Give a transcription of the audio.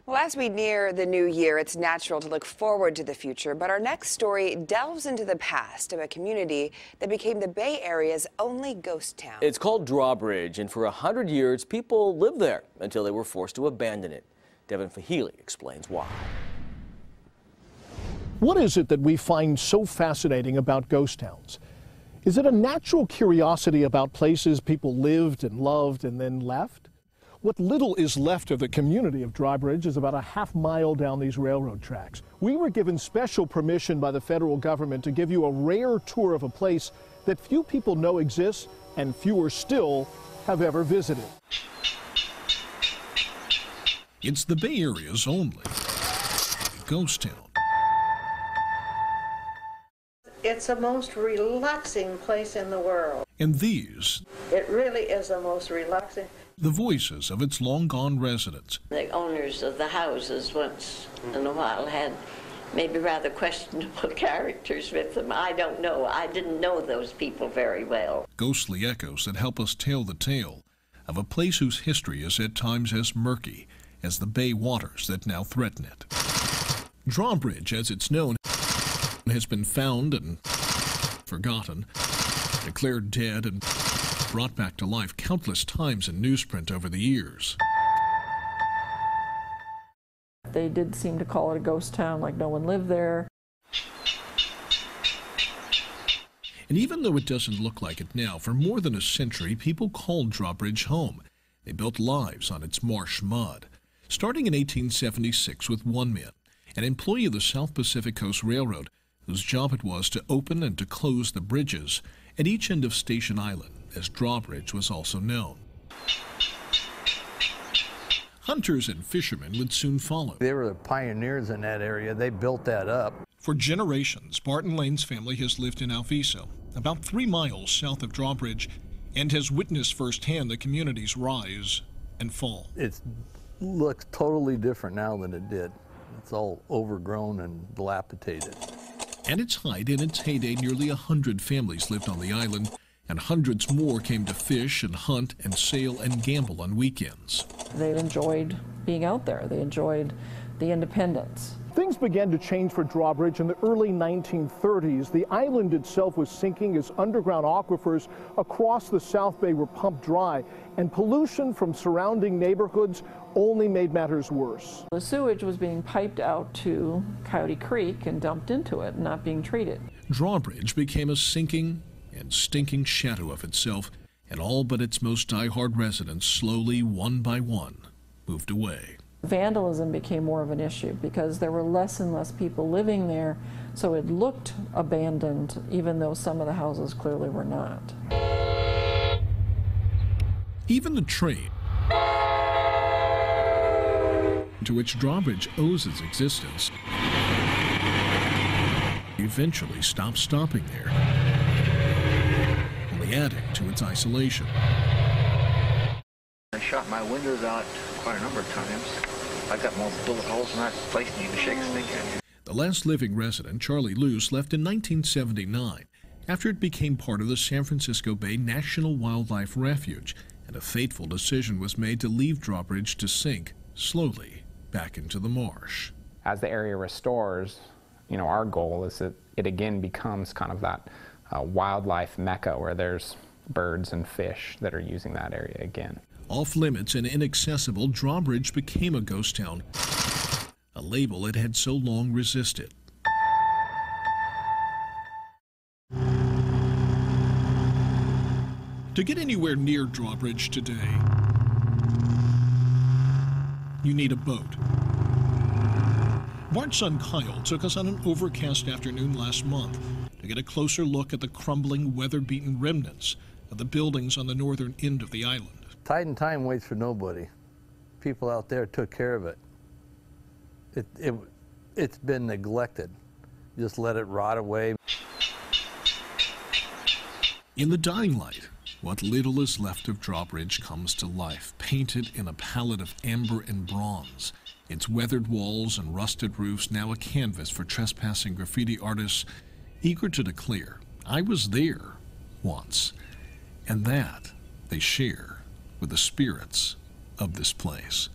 Well, as we near the new year, it's natural to look forward to the future, but our next story delves into the past of a community that became the Bay Area's only ghost town. It's called Drawbridge, and for 100 years, people lived there until they were forced to abandon it. Devin Fahili explains why. What is it that we find so fascinating about ghost towns? Is it a natural curiosity about places people lived and loved and then left? What little is left of the community of Drawbridge is about a half-mile down these railroad tracks. We were given special permission by the federal government to give you a rare tour of a place that few people know exists and fewer still have ever visited. It's the Bay Area's only ghost town. It's the most relaxing place in the world. And these, It really is the most relaxing. the voices of its long-gone residents. The owners of the houses once in a while had maybe rather questionable characters with them. I don't know. I didn't know those people very well. Ghostly echoes that help us tell the tale of a place whose history is at times as murky as the bay waters that now threaten it. Drawbridge, as it's known, has been found and forgotten, declared dead and brought back to life countless times in newsprint over the years. They did seem to call it a ghost town, like no one lived there. And even though it doesn't look like it now, for more than a century, people called Drawbridge home. They built lives on its marsh mud. Starting in 1876 with one man, an employee of the South Pacific Coast Railroad, whose job it was to open and to close the bridges at each end of Station Island, as Drawbridge was also known. Hunters and fishermen would soon follow. They were the pioneers in that area. They built that up. For generations, Barton Lane's family has lived in Alviso, about 3 miles south of Drawbridge, and has witnessed firsthand the community's rise and fall. It looks totally different now than it did. It's all overgrown and dilapidated. At its height, in its heyday, nearly 100 families lived on the island, and hundreds more came to fish and hunt and sail and gamble on weekends. They enjoyed being out there. They enjoyed the independence. Things began to change for Drawbridge in the early 1930s. The island itself was sinking as underground aquifers across the South Bay were pumped dry, and pollution from surrounding neighborhoods only made matters worse. The sewage was being piped out to Coyote Creek and dumped into it, not being treated. Drawbridge became a sinking and stinking shadow of itself, and all but its most die-hard residents slowly, one by one, moved away. Vandalism became more of an issue because there were less and less people living there, so it looked abandoned, even though some of the houses clearly were not. Even the train, to which Drawbridge owes its existence, eventually stopped stopping there, only adding to its isolation. I shot my windows out quite a number of times. I got more bullet holes in that place than you can shake a stick at. The last living resident, Charlie Luce, left in 1979 after it became part of the San Francisco Bay National Wildlife Refuge, and a fateful decision was made to leave Drawbridge to sink slowly back into the marsh. As the area restores, our goal is that it again becomes kind of that wildlife mecca where there's birds and fish that are using that area again. Off limits and inaccessible, Drawbridge became a ghost town, a label it had so long resisted. To get anywhere near Drawbridge today, you need a boat. Bart's son Kyle took us on an overcast afternoon last month to get a closer look at the crumbling, weather-beaten remnants of the buildings on the northern end of the island. Tide and time waits for nobody. People out there took care of it. It's been neglected. Just let it rot away. In the dying light, what little is left of Drawbridge comes to life, painted in a palette of amber and bronze. Its weathered walls and rusted roofs now a canvas for trespassing graffiti artists eager to declare, "I was there once," and that they share with the spirits of this place.